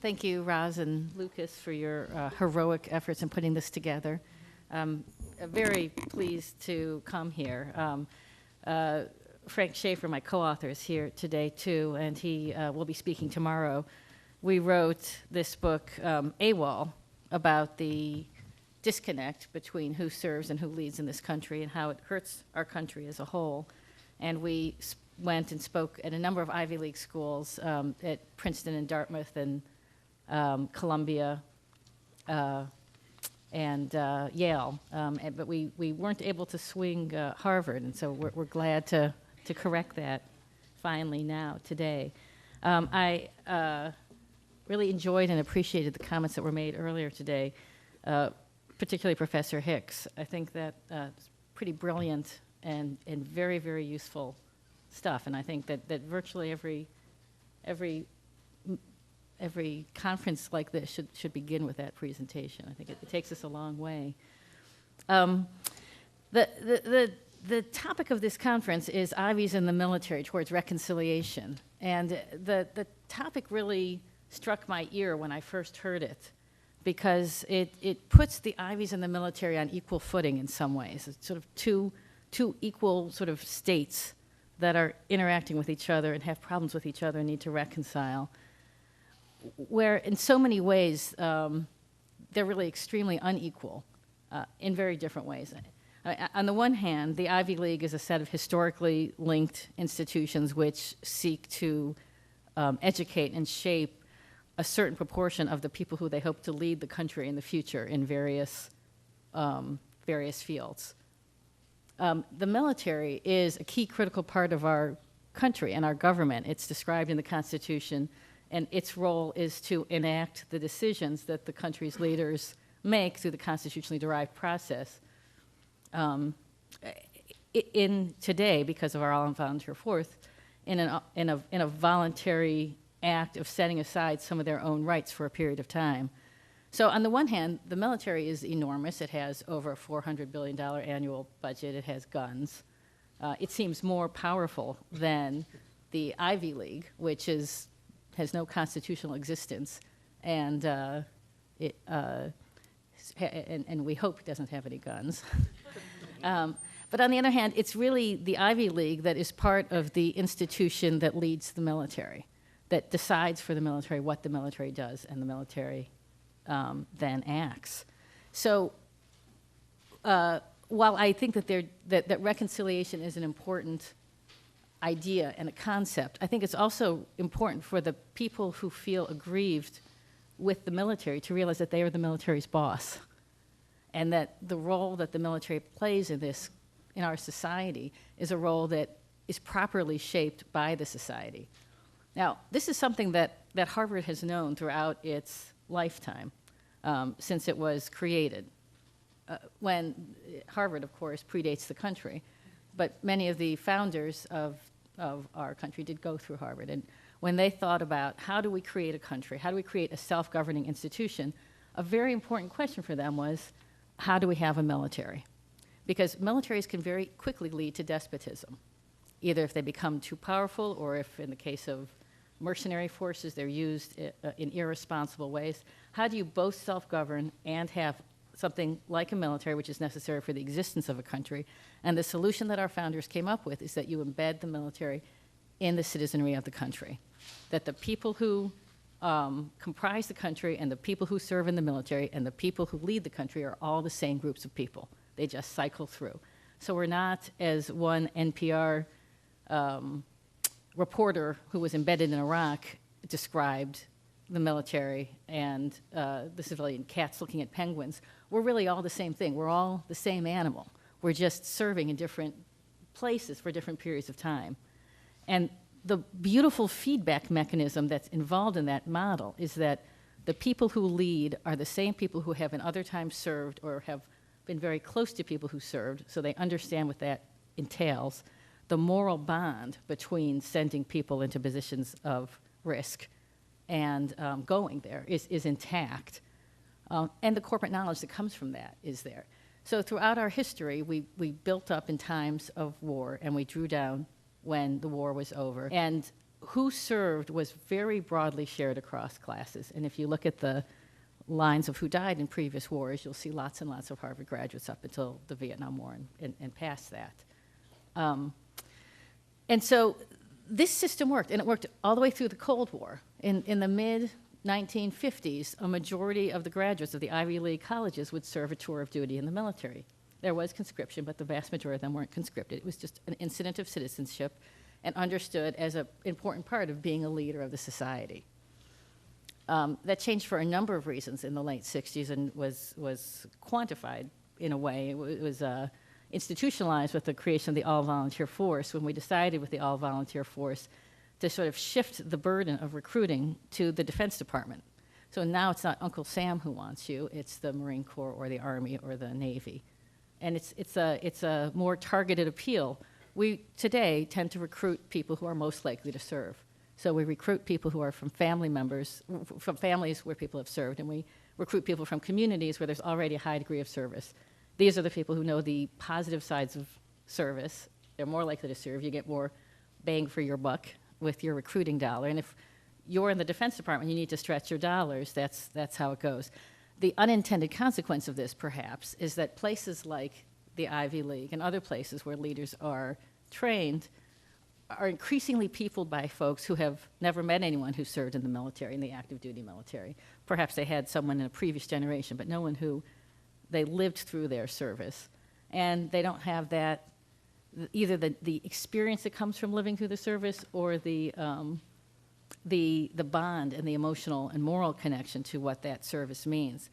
Thank you, Roz and Lucas, for your heroic efforts in putting this together. Very pleased to come here. Frank Schaefer, my co-author, is here today, too, and he will be speaking tomorrow. We wrote this book, AWOL, about the disconnect between who serves and who leads in this country and how it hurts our country as a whole. And we went and spoke at a number of Ivy League schools at Princeton and Dartmouth and Columbia and Yale. But we weren't able to swing Harvard, and so we're glad to correct that finally now, today. I really enjoyed and appreciated the comments that were made earlier today, particularly Professor Hicks. I think that it's pretty brilliant and very, very useful stuff, and I think that virtually every conference like this should begin with that presentation. I think it takes us a long way. The topic of this conference is Ivies in the military towards reconciliation, and the topic really struck my ear when I first heard it, because it puts the Ivies and the military on equal footing in some ways. It's sort of two equal sort of states that are interacting with each other and have problems with each other and need to reconcile, where in so many ways they're really extremely unequal in very different ways. On the one hand, the Ivy League is a set of historically linked institutions which seek to educate and shape a certain proportion of the people who they hope to lead the country in the future in various fields. The military is a key critical part of our country and our government. It's described in the Constitution, and its role is to enact the decisions that the country's leaders make through the constitutionally derived process. In today, because of our all-volunteer force, in a voluntary act of setting aside some of their own rights for a period of time. So on the one hand, the military is enormous. It has over a $400 billion annual budget. It has guns. It seems more powerful than the Ivy League, which has no constitutional existence, and we hope it doesn't have any guns. But on the other hand, it's really the Ivy League that is part of the institution that leads the military, that decides for the military what the military does, and the military then acts. So while I think that reconciliation is an important idea and a concept, I think it's also important for the people who feel aggrieved with the military to realize that they are the military's boss, and that the role that the military plays in our society is a role that is properly shaped by the society. Now, this is something that Harvard has known throughout its lifetime, since it was created. When Harvard, of course, predates the country, but many of the founders of our country did go through Harvard. And when they thought about how do we create a country, how do we create a self-governing institution, a very important question for them was, how do we have a military? Because militaries can very quickly lead to despotism, either if they become too powerful or if, in the case of mercenary forces, they're used in irresponsible ways. How do you both self-govern and have something like a military, which is necessary for the existence of a country? And the solution that our founders came up with is that you embed the military in the citizenry of the country, that the people who comprise the country and the people who serve in the military and the people who lead the country are all the same groups of people. They just cycle through. So we're not, as one NPR reporter who was embedded in Iraq described the military and the civilian cats looking at penguins. We're really all the same thing. We're all the same animal. We're just serving in different places for different periods of time. And the beautiful feedback mechanism that's involved in that model is that the people who lead are the same people who have in other times served or have been very close to people who served, so they understand what that entails. The moral bond between sending people into positions of risk and going there is intact. And the corporate knowledge that comes from that is there. So throughout our history, we built up in times of war, and we drew down when the war was over. And who served was very broadly shared across classes. And if you look at the lines of who died in previous wars, you'll see lots and lots of Harvard graduates up until the Vietnam War and past that. And so this system worked, and it worked all the way through the Cold War. In the mid-1950s, a majority of the graduates of the Ivy League colleges would serve a tour of duty in the military. There was conscription, but the vast majority of them weren't conscripted. It was just an incident of citizenship and understood as an important part of being a leader of the society. That changed for a number of reasons in the late 60s and was quantified in a way. It was institutionalized with the creation of the all-volunteer force when we decided with the all-volunteer force to sort of shift the burden of recruiting to the Defense Department. So now it's not Uncle Sam who wants you, it's the Marine Corps or the Army or the Navy. And it's a more targeted appeal. We today tend to recruit people who are most likely to serve. So we recruit people who are from family members, from families where people have served, and we recruit people from communities where there's already a high degree of service. These are the people who know the positive sides of service. They're more likely to serve. You get more bang for your buck with your recruiting dollar. And if you're in the Defense Department, you need to stretch your dollars. That's how it goes. The unintended consequence of this, perhaps, is that places like the Ivy League and other places where leaders are trained are increasingly peopled by folks who have never met anyone who served in the military, in the active duty military. Perhaps they had someone in a previous generation, but no one who they lived through their service. And they don't have that, either the experience that comes from living through the service or the bond and the emotional and moral connection to what that service means.